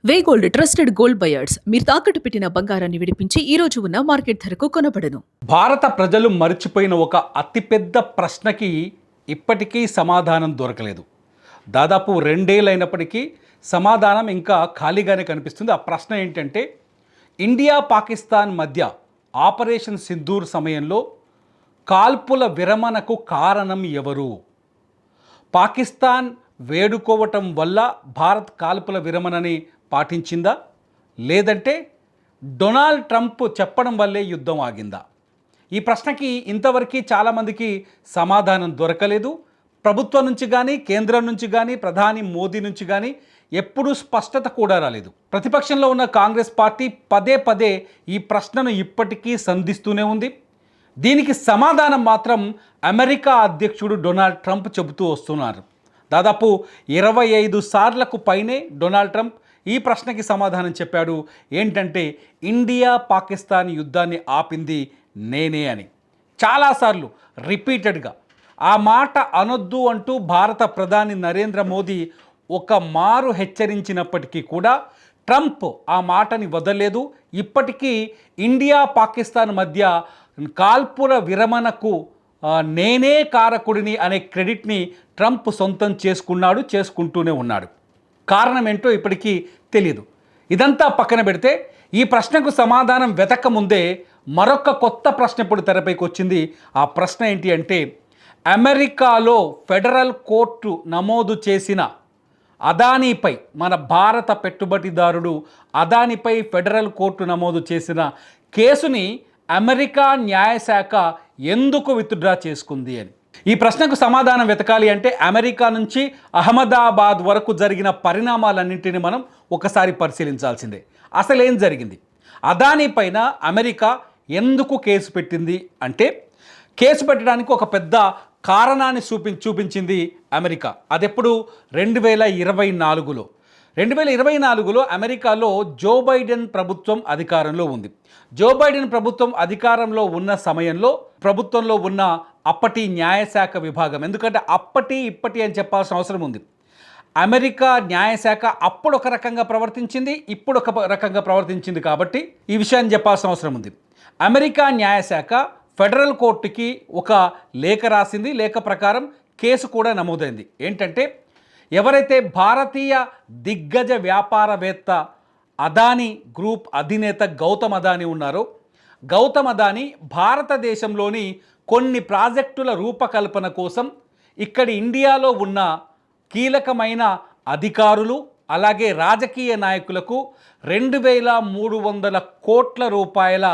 వే gold trusted gold buyers మీరు తాకట్టు పెట్టిన బంగారాన్ని విడిపించి ఈ రోజు ఉన్న మార్కెట్ ధరకు కొనబడను. భారత ప్రజలు మర్చిపోయిన ఒక అతిపెద్ద ప్రశ్నకి ఇప్పటికీ సమాధానం దొరకలేదు. దాదాపు రెండేళ్ళైనప్పటికీ సమాధానం ఇంకా ఖాళీగానే కనిపిస్తుంది. ఆ ప్రశ్న ఏంటంటే, ఇండియా పాకిస్తాన్ మధ్య ఆపరేషన్ సింధూర్ సమయంలో కాల్పుల విరమణకు కారణం ఎవరు? పాకిస్తాన్ వేడుకోవటం వల్ల భారత్ కాల్పుల విరమణని పాటించిందా, లేదంటే డొనాల్డ్ ట్రంప్ చెప్పడం వల్లే యుద్ధం ఆగిందా? ఈ ప్రశ్నకి ఇంతవరకు చాలామందికి సమాధానం దొరకలేదు. ప్రభుత్వం నుంచి కానీ, కేంద్రం నుంచి కానీ, ప్రధాని మోదీ నుంచి కానీ ఎప్పుడూ స్పష్టత కూడా రాలేదు. ప్రతిపక్షంలో ఉన్న కాంగ్రెస్ పార్టీ పదే పదే ఈ ప్రశ్నను ఇప్పటికీ సంధిస్తూనే ఉంది. దీనికి సమాధానం మాత్రం అమెరికా అధ్యక్షుడు డొనాల్డ్ ట్రంప్ చెబుతూ వస్తున్నారు. దాదాపు 25 సార్లకు పైనే డొనాల్డ్ ట్రంప్ ఈ ప్రశ్నకి సమాధానం చెప్పాడు. ఏంటంటే, ఇండియా పాకిస్తాన్ యుద్ధాన్ని ఆపింది నేనే అని. చాలాసార్లు రిపీటెడ్గా ఆ మాట అనొద్దు అంటూ భారత ప్రధాని నరేంద్ర మోదీ ఒక మారు హెచ్చరించినప్పటికీ కూడా ట్రంప్ ఆ మాటని వదలలేదు. ఇప్పటికీ ఇండియా పాకిస్తాన్ మధ్య కాల్పుల విరమణకు నేనే కారకుడిని అనే క్రెడిట్ని ట్రంప్ సొంతం చేసుకుంటూనే ఉన్నాడు. కారణం ఏంటో ఇప్పటికీ తెలియదు. ఇదంతా పక్కన పెడితే ఈ ప్రశ్నకు సమాధానం వెతక ముందే మరొక కొత్త ప్రశ్న ఇప్పుడు తెరపైకి వచ్చింది. ఆ ప్రశ్న ఏంటి అంటే, అమెరికాలో ఫెడరల్ కోర్టు నమోదు చేసిన అదానీపై, మన భారత పెట్టుబడిదారుడు అదానీపై ఫెడరల్ కోర్టు నమోదు చేసిన కేసుని అమెరికా న్యాయశాఖ ఎందుకు విత్డ్రా చేసుకుంది అని. ఈ ప్రశ్నకు సమాధానం వెతకాలి అంటే అమెరికా నుంచి అహ్మదాబాద్ వరకు జరిగిన పరిణామాలన్నింటినీ మనం ఒకసారి పరిశీలించాల్సిందే. అసలేం జరిగింది? అదానీ పైన అమెరికా ఎందుకు కేసు పెట్టింది అంటే, కేసు పెట్టడానికి ఒక పెద్ద కారణాన్ని చూపించింది అమెరికా. అదెప్పుడు? 2024లో 2024లో అమెరికాలో జో బైడెన్ ప్రభుత్వం అధికారంలో ఉంది. జో బైడెన్ ప్రభుత్వం అధికారంలో ఉన్న సమయంలో ప్రభుత్వంలో ఉన్న అప్పటి న్యాయశాఖ విభాగం, ఎందుకంటే ఇప్పటి అని చెప్పాల్సిన అవసరం ఉంది. అమెరికా న్యాయశాఖ అప్పుడు ఒక రకంగా ప్రవర్తించింది, ఇప్పుడు ఒక రకంగా ప్రవర్తించింది కాబట్టి ఈ విషయాన్ని చెప్పాల్సిన అవసరం ఉంది. అమెరికా న్యాయశాఖ ఫెడరల్ కోర్టుకి ఒక లేఖ రాసింది. లేఖ ప్రకారం కేసు కూడా నమోదైంది. ఏంటంటే, ఎవరైతే భారతీయ దిగ్గజ వ్యాపారవేత్త అదానీ గ్రూప్ అధినేత గౌతమ్ అదానీ ఉన్నారో, గౌతమ్ అదానీ భారతదేశంలోని కొన్ని ప్రాజెక్టుల రూపకల్పన కోసం ఇక్కడి ఇండియాలో ఉన్న కీలకమైన అధికారులు అలాగే రాజకీయ నాయకులకు 2300 కోట్ల రూపాయల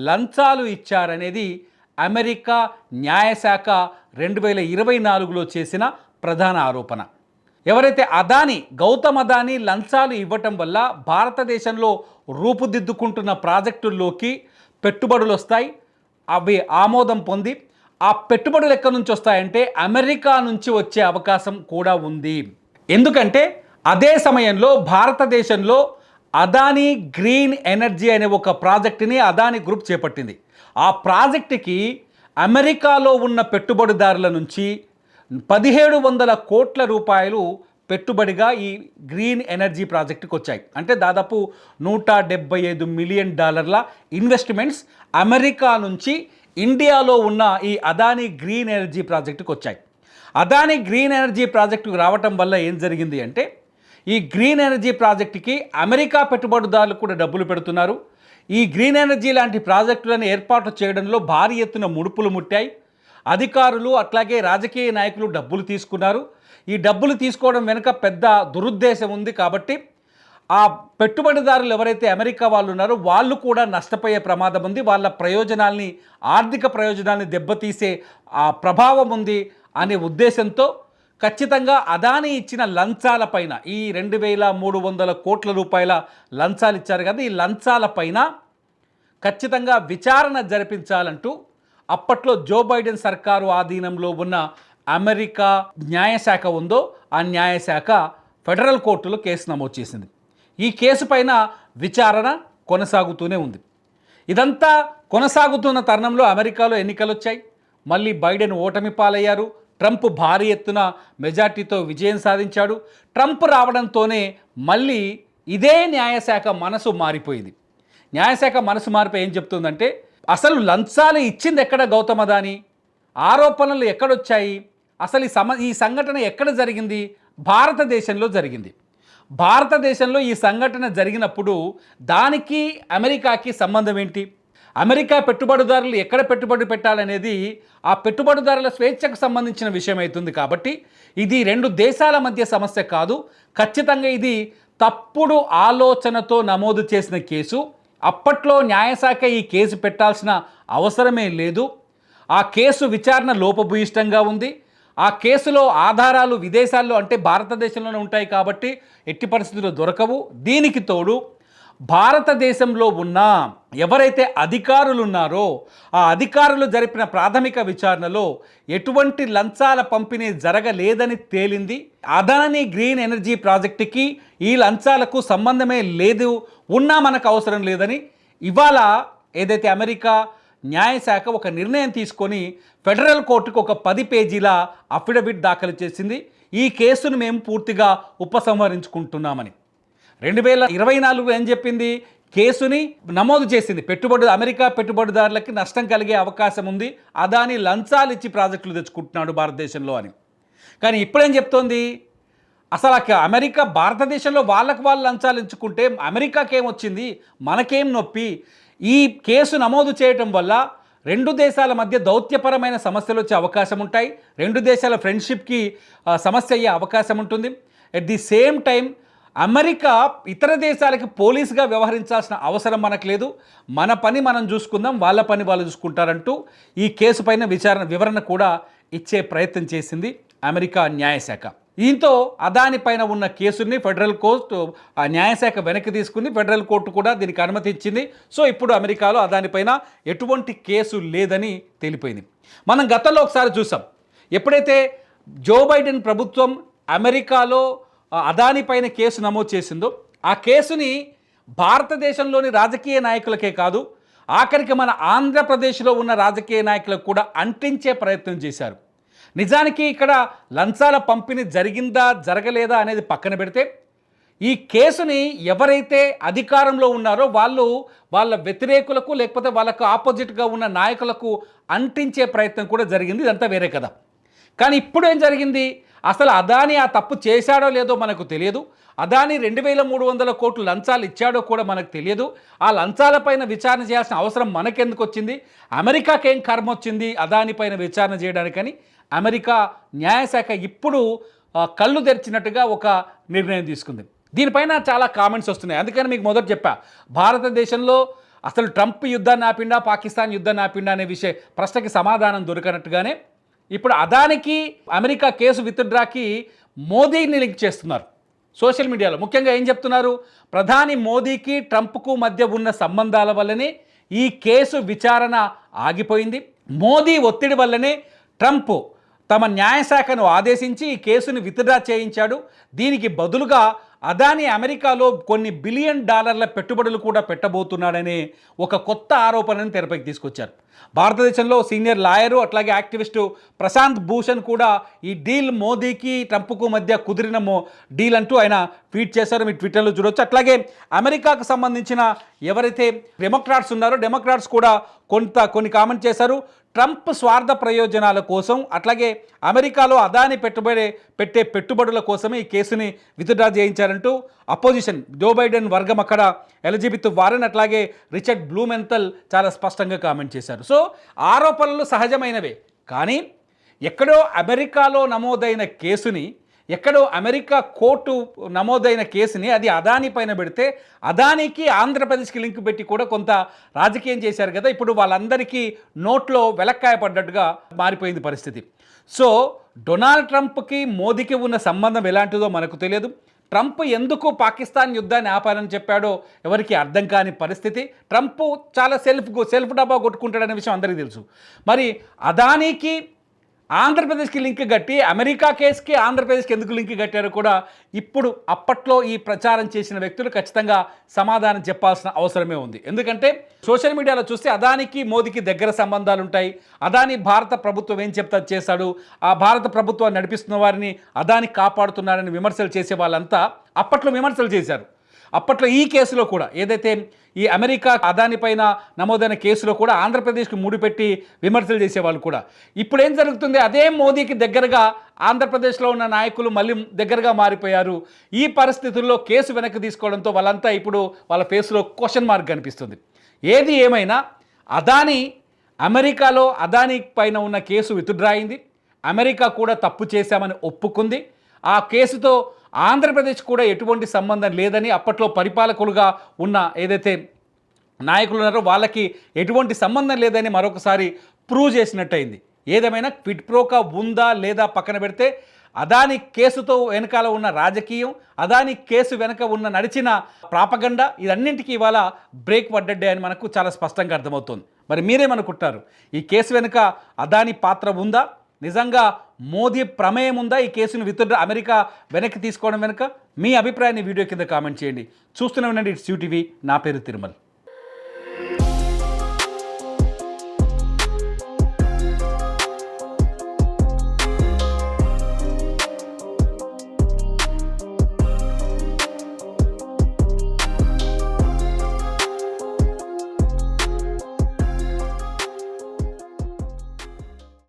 లంచాలు ఇచ్చారనేది అమెరికా న్యాయశాఖ 2024లో చేసిన ప్రధాన ఆరోపణ. ఎవరైతే గౌతమ్ అదానీ లంచాలు ఇవ్వటం వల్ల భారతదేశంలో రూపుదిద్దుకుంటున్న ప్రాజెక్టుల్లోకి పెట్టుబడులు వస్తాయి. అవి ఆమోదం పొంది ఆ పెట్టుబడులు ఎక్కడి నుంచి వస్తాయంటే అమెరికా నుంచి వచ్చే అవకాశం కూడా ఉంది. ఎందుకంటే అదే సమయంలో భారతదేశంలో అదానీ గ్రీన్ ఎనర్జీ అనే ఒక ప్రాజెక్టుని అదానీ గ్రూప్ చేపట్టింది. ఆ ప్రాజెక్టుకి అమెరికాలో ఉన్న పెట్టుబడిదారుల నుంచి 1700 కోట్ల రూపాయలు పెట్టుబడిగా ఈ గ్రీన్ ఎనర్జీ ప్రాజెక్టుకి వచ్చాయి. అంటే దాదాపు $175 మిలియన్ ఇన్వెస్ట్మెంట్స్ అమెరికా నుంచి ఇండియాలో ఉన్న ఈ అదానీ గ్రీన్ ఎనర్జీ ప్రాజెక్టుకి వచ్చాయి. అదానీ గ్రీన్ ఎనర్జీ ప్రాజెక్టుకు రావటం వల్ల ఏం జరిగింది అంటే, ఈ గ్రీన్ ఎనర్జీ ప్రాజెక్టుకి అమెరికా పెట్టుబడిదారులు కూడా డబ్బులు పెడుతున్నారు. ఈ గ్రీన్ ఎనర్జీ లాంటి ప్రాజెక్టులను ఏర్పాటు చేయడంలో భారీ ఎత్తున ముడుపులు ముట్టాయి. అధికారులు అట్లాగే రాజకీయ నాయకులు డబ్బులు తీసుకున్నారు. ఈ డబ్బులు తీసుకోవడం వెనుక పెద్ద దురుద్దేశం ఉంది. కాబట్టి ఆ పెట్టుబడిదారులు ఎవరైతే అమెరికా వాళ్ళు ఉన్నారో వాళ్ళు కూడా నష్టపోయే ప్రమాదం ఉంది. వాళ్ళ ప్రయోజనాల్ని, ఆర్థిక ప్రయోజనాల్ని దెబ్బతీసే ఆ ప్రభావం ఉంది అనే ఉద్దేశంతో ఖచ్చితంగా అదానీ ఇచ్చిన లంచాలపైన, ఈ 2300 కోట్ల రూపాయల లంచాలు ఇచ్చారు కదా, ఈ లంచాలపైన ఖచ్చితంగా విచారణ జరిపించాలంటూ అప్పట్లో జో బైడెన్ సర్కారు ఆధీనంలో ఉన్న అమెరికా న్యాయశాఖ ఉందో ఆ న్యాయశాఖ ఫెడరల్ కోర్టులో కేసు నమోదు చేసింది. ఈ కేసు పైన విచారణ కొనసాగుతూనే ఉంది. ఇదంతా కొనసాగుతున్న తరుణంలో అమెరికాలో ఎన్నికలు వచ్చాయి. మళ్ళీ బైడెన్ ఓటమి పాలయ్యారు. ట్రంప్ భారీ ఎత్తున మెజార్టీతో విజయం సాధించాడు. ట్రంప్ రావడంతోనే మళ్ళీ ఇదే న్యాయశాఖ మనసు మారిపోయింది. న్యాయశాఖ మనసు మారిపోయి ఏం చెప్తుందంటే, అసలు లంచాలు ఇచ్చింది ఎక్కడ గౌతమ్ అదాని, ఆరోపణలు ఎక్కడొచ్చాయి, అసలు ఈ సంఘటన ఎక్కడ జరిగింది, భారతదేశంలో జరిగింది. భారతదేశంలో ఈ సంఘటన జరిగినప్పుడు దానికి అమెరికాకి సంబంధం ఏంటి, అమెరికా పెట్టుబడిదారులు ఎక్కడ పెట్టుబడి పెట్టాలనేది ఆ పెట్టుబడిదారుల స్వేచ్ఛకు సంబంధించిన విషయం అవుతుంది. కాబట్టి ఇది రెండు దేశాల మధ్య సమస్య కాదు, ఖచ్చితంగా ఇది తప్పుడు ఆలోచనతో నమోదు చేసిన కేసు. అప్పట్లో న్యాయశాఖ ఈ కేసు పెట్టాల్సిన అవసరమే లేదు. ఆ కేసు విచారణ లోపభూయిష్టంగా ఉంది. ఆ కేసులో ఆధారాలు విదేశాల్లో అంటే భారతదేశంలోనే ఉంటాయి కాబట్టి ఎట్టి పరిస్థితుల్లో దొరకవు. దీనికి తోడు భారతదేశంలో ఉన్న ఎవరైతే అధికారులు ఉన్నారో ఆ అధికారులు జరిపిన ప్రాథమిక విచారణలో ఎటువంటి లంచాల పంపిణీ జరగలేదని తేలింది. అదానీ గ్రీన్ ఎనర్జీ ప్రాజెక్టుకి ఈ లంచాలకు సంబంధమే లేదు, ఉన్నా మనకు అవసరం లేదని ఇవాళ ఏదైతే అమెరికా న్యాయశాఖ ఒక నిర్ణయం తీసుకొని ఫెడరల్ కోర్టుకు ఒక 10 పేజీల అఫిడవిట్ దాఖలు చేసింది. ఈ కేసును మేము పూర్తిగా ఉపసంహరించుకుంటున్నామని. 2024 ఏం చెప్పింది, కేసుని నమోదు చేసింది. అమెరికా పెట్టుబడిదారులకి నష్టం కలిగే అవకాశం ఉంది, అదాని లంచాలు ఇచ్చి ప్రాజెక్టులు తెచ్చుకుంటున్నాడు భారతదేశంలో అని. కానీ ఇప్పుడేం చెప్తోంది, అసలు అమెరికా భారతదేశంలో వాళ్ళు లంచాలు ఇచ్చుకుంటే అమెరికాకి ఏమొచ్చింది, మనకేం నొప్పి, ఈ కేసు నమోదు చేయటం వల్ల రెండు దేశాల మధ్య దౌత్యపరమైన సమస్యలు వచ్చే అవకాశం ఉంటాయి, రెండు దేశాల ఫ్రెండ్షిప్కి సమస్య అయ్యే అవకాశం ఉంటుంది. At the same time America ఇతర దేశాలకి పోలీసుగా వ్యవహరించాల్సిన అవసరం మనకు లేదు, మన పని మనం చూసుకుందాం, వాళ్ళ పని వాళ్ళు చూసుకుంటారంటూ ఈ కేసు పైన వివరణ కూడా ఇచ్చే ప్రయత్నం చేసింది అమెరికా న్యాయశాఖ. దీంతో అదాని పైన ఉన్న కేసుని ఫెడరల్ కోర్టు ఆ న్యాయశాఖ వెనక్కి తీసుకుని ఫెడరల్ కోర్టు కూడా దీనికి అనుమతి ఇచ్చింది. సో ఇప్పుడు అమెరికాలో అదాని పైన ఎటువంటి కేసు లేదని తేలిపోయింది. మనం గతంలో ఒకసారి చూసాం, ఎప్పుడైతే జో బైడెన్ ప్రభుత్వం అమెరికాలో అదాని పైన కేసు నమోదు చేసిందో ఆ కేసుని భారతదేశంలోని రాజకీయ నాయకులకే కాదు, ఆఖరికి మన ఆంధ్రప్రదేశ్లో ఉన్న రాజకీయ నాయకులకు కూడా అంటించే ప్రయత్నం చేశారు. నిజానికి ఇక్కడ లంచాల పంపిణీ జరిగిందా జరగలేదా అనేది పక్కన పెడితే ఈ కేసుని ఎవరైతే అధికారంలో ఉన్నారో వాళ్ళ వ్యతిరేకులకు లేకపోతే వాళ్ళకు ఆపోజిట్గా ఉన్న నాయకులకు అంటించే ప్రయత్నం కూడా జరిగింది. ఇదంతా వేరే కదా. కానీ ఇప్పుడు ఏం జరిగింది, అసలు అదాని ఆ తప్పు చేశాడో లేదో మనకు తెలియదు, అదాని 2300 కోట్లు లంచాలు ఇచ్చాడో కూడా మనకు తెలియదు. ఆ లంచాలపైన విచారణ చేయాల్సిన అవసరం మనకెందుకు వచ్చింది, అమెరికాకి ఏం కర్మ వచ్చింది అదాని పైన విచారణ చేయడానికని అమెరికా న్యాయశాఖ ఇప్పుడు కళ్ళు తెరిచినట్టుగా ఒక నిర్ణయం తీసుకుంది. దీనిపైన చాలా కామెంట్స్ వస్తున్నాయి. అందుకని మీకు మొదట చెప్పా, భారతదేశంలో అసలు ట్రంప్ యుద్ధాన్ని ఆపిండా పాకిస్తాన్ యుద్ధాన్ని ఆపిండా అనే ప్రశ్నకి సమాధానం దొరకనట్టుగానే ఇప్పుడు అదానికి అమెరికా కేసు విత్డ్రాకి మోదీని లింక్ చేస్తున్నారు సోషల్ మీడియాలో. ముఖ్యంగా ఏం చెప్తున్నారు, ప్రధాని మోదీకి ట్రంప్కు మధ్య ఉన్న సంబంధాల వల్లనే ఈ కేసు విచారణ ఆగిపోయింది, మోదీ ఒత్తిడి వల్లనే ట్రంప్ తమ న్యాయశాఖను ఆదేశించి ఈ కేసును విత్డ్రా చేయించాడు. దీనికి బదులుగా అదాని అమెరికాలో కొన్ని $1 బిలియన్ పెట్టుబడులు కూడా పెట్టబోతున్నాడనే ఒక కొత్త ఆరోపణను తెరపైకి తీసుకొచ్చారు. భారతదేశంలో సీనియర్ లాయరు అట్లాగే యాక్టివిస్టు ప్రశాంత్ భూషణ్ కూడా ఈ డీల్ మోదీకి ట్రంప్కు మధ్య కుదిరిన డీల్ అంటూ ఆయన ట్వీట్ చేశారు, మీ ట్విట్టర్లో చూడవచ్చు. అట్లాగే అమెరికాకు సంబంధించిన ఎవరైతే డెమోక్రాట్స్ ఉన్నారో డెమోక్రాట్స్ కూడా కొన్ని కామెంట్ చేశారు. ట్రంప్ స్వార్థ ప్రయోజనాల కోసం అట్లాగే అమెరికాలో అదాని పెట్టే పెట్టుబడుల కోసమే ఈ కేసుని విత్డ్రా చేయించారంటూ అపోజిషన్ జో బైడెన్ వర్గం అక్కడ ఎలిజబెత్ వారెన్ అట్లాగే రిచర్డ్ బ్లూమెంథల్ చాలా స్పష్టంగా కామెంట్ చేశారు. సో ఆరోపణలు సహజమైనవే, కానీ ఎక్కడో అమెరికాలో నమోదైన కేసుని, ఎక్కడో అమెరికా కోర్టు నమోదైన కేసుని అది అదాని పైన పెడితే అదానికి ఆంధ్రప్రదేశ్కి లింక్ పెట్టి కూడా కొంత రాజకీయం చేశారు కదా. ఇప్పుడు వాళ్ళందరికీ నోట్లో వెలక్కాయ పడ్డట్టుగా మారిపోయింది పరిస్థితి. సో డొనాల్డ్ ట్రంప్కి మోదీకి ఉన్న సంబంధం ఎలాంటిదో మనకు తెలియదు. ట్రంప్ ఎందుకు పాకిస్తాన్ యుద్ధాన్ని ఆపాలని చెప్పాడో ఎవరికి అర్థం కాని పరిస్థితి. ట్రంప్ చాలా సెల్ఫ్ డబ్బా కొట్టుకుంటాడనే విషయం అందరికీ తెలుసు. మరి అదానికి ఆంధ్రప్రదేశ్కి లింక్ కట్టి అమెరికా కేసుకి ఆంధ్రప్రదేశ్కి ఎందుకు లింక్ కట్టారో కూడా ఇప్పుడు అప్పట్లో ఈ ప్రచారం చేసిన వ్యక్తులు ఖచ్చితంగా సమాధానం చెప్పాల్సిన అవసరమే ఉంది. ఎందుకంటే సోషల్ మీడియాలో చూస్తే అదానికి మోదీకి దగ్గర సంబంధాలు ఉంటాయి, అదాని భారత ప్రభుత్వం ఏం చెప్తా చేశాడు, ఆ భారత ప్రభుత్వాన్ని నడిపిస్తున్న వారిని అదాని కాపాడుతున్నారని విమర్శలు చేసే వాళ్ళంతా అప్పట్లో విమర్శలు చేశారు. అప్పట్లో ఈ కేసులో కూడా ఏదైతే ఈ అమెరికా అదాని పైన నమోదైన కేసులో కూడా ఆంధ్రప్రదేశ్కి ముడిపెట్టి విమర్శలు చేసేవాళ్ళు కూడా. ఇప్పుడు ఏం జరుగుతుంది, అదే మోదీకి దగ్గరగా ఆంధ్రప్రదేశ్లో ఉన్న నాయకులు మళ్ళీ దగ్గరగా మారిపోయారు. ఈ పరిస్థితుల్లో కేసు వెనక్కి తీసుకోవడంతో వాళ్ళంతా ఇప్పుడు వాళ్ళ ఫేస్లో క్వశ్చన్ మార్క్ కనిపిస్తుంది. ఏది ఏమైనా అదాని అమెరికాలో అదాని పైన ఉన్న కేసు విత్డ్రా అయింది. అమెరికా కూడా తప్పు చేశామని ఒప్పుకుంది. ఆ కేసుతో ఆంధ్రప్రదేశ్ కూడా ఎటువంటి సంబంధం లేదని అప్పట్లో పరిపాలకులుగా ఉన్న ఏదైతే నాయకులు ఉన్నారో వాళ్ళకి ఎటువంటి సంబంధం లేదని మరొకసారి ప్రూవ్ చేసినట్టయింది. ఏదేమైనా క్విడ్ ప్రోకా ఉందా లేదా పక్కన పెడితే అదాని కేసుతో వెనకాల ఉన్న రాజకీయం, అదాని కేసు వెనక ఉన్న నడిచిన ప్రాపగండ ఇదన్నింటికీ ఇవాళ బ్రేక్ పడ్డడ్డే అని మనకు చాలా స్పష్టంగా అర్థమవుతుంది. మరి మీరేమనుకుంటున్నారు? ఈ కేసు వెనుక అదాని పాత్ర ఉందా? నిజంగా మోదీ ప్రమేయం ఉందా ఈ కేసును అమెరికా వెనక్కి తీసుకోవడం వెనుక? మీ అభిప్రాయాన్ని వీడియో కింద కామెంట్ చేయండి. చూస్తూనే ఉండండి ఇట్స్ యూటీవీ. నా పేరు తిరుమల్.